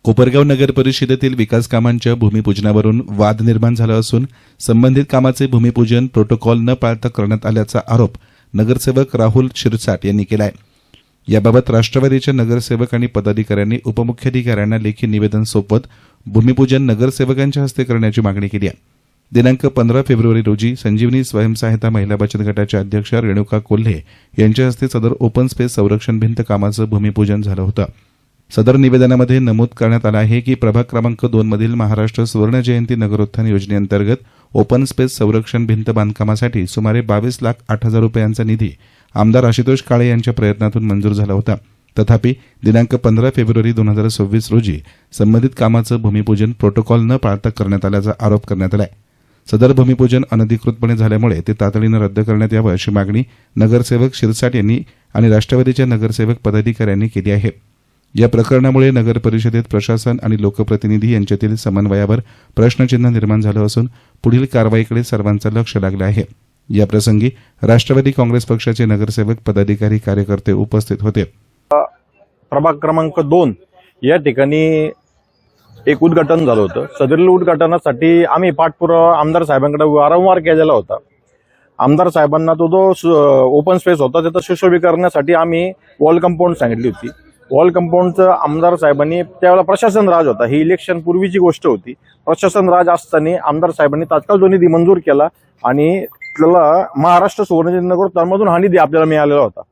कोपरगाव नगर परिषदेतील विकास कामांच्या भूमिपूजनावरून वाद निर्माण झाला असून संबंधित कामाचे भूमिपूजन प्रोटोकॉल न पाळता करण्यात आल्याचा आरोप नगरसेवक राहुल शिरसाट यांनी केला आहे। याबाबत राष्ट्रवादीच्या नगरसेवक आणि पदाधिकाऱ्यांनी उपमुख्याधिकाऱ्यांना लेखी निवेदन सोपवत भूमिपूजन नगरसेवकांच्या हस्ते करण्याची मागणी केली आहे। दिनांक 15 फेब्रुवारी रोजी संजीवनी स्वयंसहायता महिला बचत गटाच्या अध्यक्ष रेणुका कोल्हे यांच्या हस्ते सदर ओपन स्पेस संरक्षण भिंत कामाचं भूमिपूजन झालं होतं। सदर निवेदनामध्ये नमूद करण्यात आलं आहे की प्रभाग क्रमांक 2 मधील महाराष्ट्र सुवर्ण जयंती नगरोत्थान योजनेअंतर्गत ओपन स्पेस संरक्षण भिंत बांधकामासाठी सुमारे 22,08,000 रुपयांचा निधी आमदार आशुतोष काळे यांच्या प्रयत्नातून मंजूर झाला होता। तथापि दिनांक 15 फेब्रुवारी 2026 रोजी संबंधित कामाचं भूमिपूजन प्रोटोकॉल न पाळता करण्यात आल्याचा आरोप करण्यात आला आहे। सदर भूमिपूजन अनधिकृतपणे झाल्यामुळे ते तातडीनं रद्द करण्यात यावं अशी मागणी नगरसेवक शिरसाट यांनी आणि राष्ट्रवादीच्या नगरसेवक पदाधिकाऱ्यांनी केली आहे। या प्रकरणामुळे नगर परिषदेत प्रशासन आणि लोकप्रतिनिधी यांच्यातील समन्वयावर प्रश्नचिन्ह निर्माण झालं असून पुढील कारवाईकडे सर्वांचं लक्ष लागलं आहे। याप्रसंगी राष्ट्रवादी काँग्रेस पक्षाचे नगरसेवक पदाधिकारी कार्यकर्ते उपस्थित होते। प्रभाग क्रमांक 2 या ठिकाणी एक उद्घाटन झालं होतं। सदरील उद्घाटनासाठी आम्ही पाठपुरावा आमदार साहेबांकडे वारंवार केलेला होता। आमदार साहेबांना तो जो ओपन स्पेस होता त्याचं सुशोभीकरणासाठी आम्ही वॉल कंपाऊंड सांगितली होती। वॉल कंपाऊंडचं आमदार साहेबांनी त्यावेळेला प्रशासन राज होता, ही इलेक्शन पूर्वीची गोष्ट होती। प्रशासन राज असताना आमदार साहेबांनी तात्काळ तो निधी मंजूर केला आणि त्याला महाराष्ट्र सुवर्ण नगरोत्थानमधून हा निधी आपल्याला मिळालेला होता।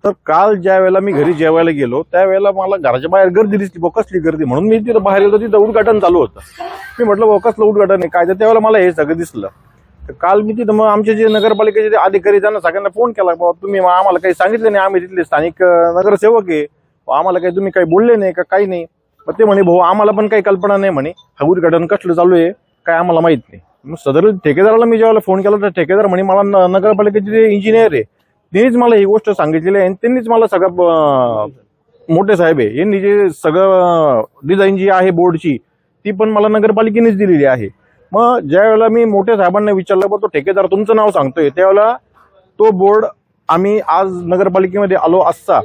तर काल ज्या वेळेला मी घरी जेवायला गेलो त्यावेळेला मला घराच्या बाहेर गर्दी दिसली, कसली गर्दी, म्हणून मी तिथं बाहेर गेलो, तिथं उद्घाटन चालू होतं। मी म्हटलं कसलं उद्घाटन आहे काय, तर त्यावेळेला मला हे सगळं दिसलं। तर काल मी तिथं मग आमचे जे नगरपालिकेचे अधिकारी त्यांना सगळ्यांना फोन केला, बाबा तुम्ही आम्हाला काही सांगितलं नाही, आम्ही तिथले स्थानिक नगरसेवक आहे, आम्हाला काही तुम्ही काही बोलले नाही का, काही नाही। मग ते म्हणे भाऊ आम्हाला पण काही कल्पना नाही, म्हणे हा उद्घाटन कसलं चालू आहे काय आम्हाला माहित नाही। मग सदर ठेकेदाराला मी जेव्हा फोन केला तर ठेकेदार म्हणे मला नगरपालिकेचे जे इंजिनियर आहे त्यांनीच मला ही गोष्ट सांगितलेली आहे आणि त्यांनीच मला सगळं मोठे साहेब आहे यांनी जे सगळं डिझाईन जी आहे बोर्डची ती पण मला नगरपालिकेनेच दिलेली आहे। मग ज्या वेळेला मी मोठ्या साहेबांना विचारलं तो ठेकेदार तुमचं नाव सांगतोय, त्यावेळेला तो बोर्ड आम्ही आज नगरपालिकेमध्ये आलो असता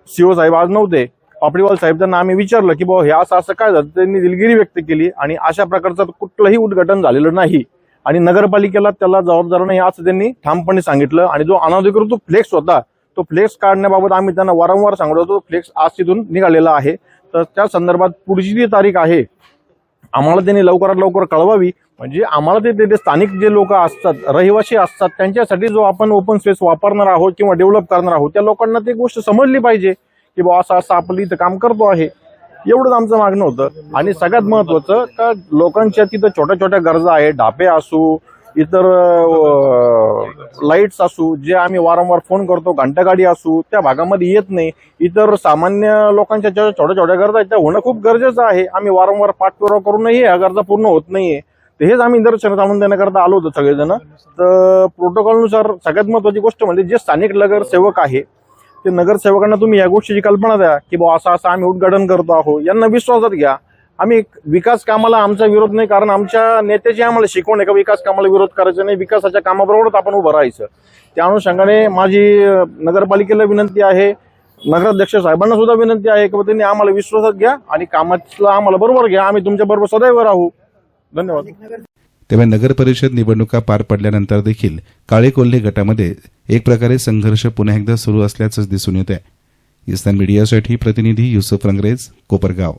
सीओ साहेब आज नव्हते, पापडीवाल साहेब त्यांना आम्ही विचारलं की बाबा हे असं काय झालं, त्यांनी दिलगिरी व्यक्त केली आणि अशा प्रकारचं कुठलंही उद्घाटन झालेलं नाही आणि नगरपालिकेला त्याला जबाबदार नाही असं त्यांनी ठामपणे सांगितलं। आणि जो अनधिकृत फ्लेक्स होता तो फ्लेक्स काढण्याबाबत आम्ही त्यांना वारंवार सांगत होतो, फ्लेक्स आज तिथून निघालेला आहे। तर त्या संदर्भात पुढची जी तारीख आहे आम्हाला त्यांनी लवकरात लवकर कळवावी, म्हणजे आम्हाला ते स्थानिक जे लोक असतात रहिवासी असतात त्यांच्यासाठी जो आपण ओपन स्पेस वापरणार आहोत किंवा डेव्हलप करणार आहोत त्या लोकांना ती गोष्ट समजली पाहिजे की बाबा असं असं आपण इथं काम करतो आहे, एवढंच आमचं मागणं होतं। आणि सगळ्यात महत्वाचं का लोकांच्या तिथं छोट्या छोट्या गरजा आहे, ढापे असू इतर लाईट्स असू जे आम्ही वारंवार फोन करतो, घंटागाडी असू त्या भागामध्ये येत नाही, इतर सामान्य लोकांच्या ज्या छोट्या छोट्या गरजा आहेत त्या होणं खूप गरजेचं आहे। आम्ही वारंवार पाठपुरावा करूनही ह्या गरजा पूर्ण होत नाहीये, तर हेच आम्ही निदर्शनास आणून देण्याकरता आलो होतो सगळेजण। तर प्रोटोकॉलनुसार सगळ्यात महत्वाची गोष्ट म्हणजे जे स्थानिक नगरसेवक आहे ते नगरसेवकांना तुम्ही या गोष्टीची कल्पना द्या की बाबा असं असं आम्ही उद्घाटन करतो आहोत, यांना विश्वासात घ्या। आम्ही विकास कामाला आमचा विरोध नाही, कारण आमच्या नेत्याची आम्हाला शिकवण आहे का विकास कामाला विरोध करायचा नाही, विकासाच्या कामाबरोबरच आपण उभं राहायचं। त्या अनुषंगाने माझी नगरपालिकेला विनंती आहे, नगराध्यक्ष साहेबांना सुद्धा विनंती आहे की त्यांनी आम्हाला विश्वासात घ्या आणि कामाला आम्हाला बरोबर घ्या, आम्ही तुमच्या बरोबर सदैव राहू। धन्यवाद। तेव्हा नगर परिषद निवडणुका पार पडल्यानंतर देखील काळे कोल्हे गटामध्ये एक प्रकारे संघर्ष पुन्हा एकदा सुरू असल्याचंच दिसून येत आहे। इस्तान मीडियासाठी प्रतिनिधी युसुफ रंगरेज, कोपरगाव।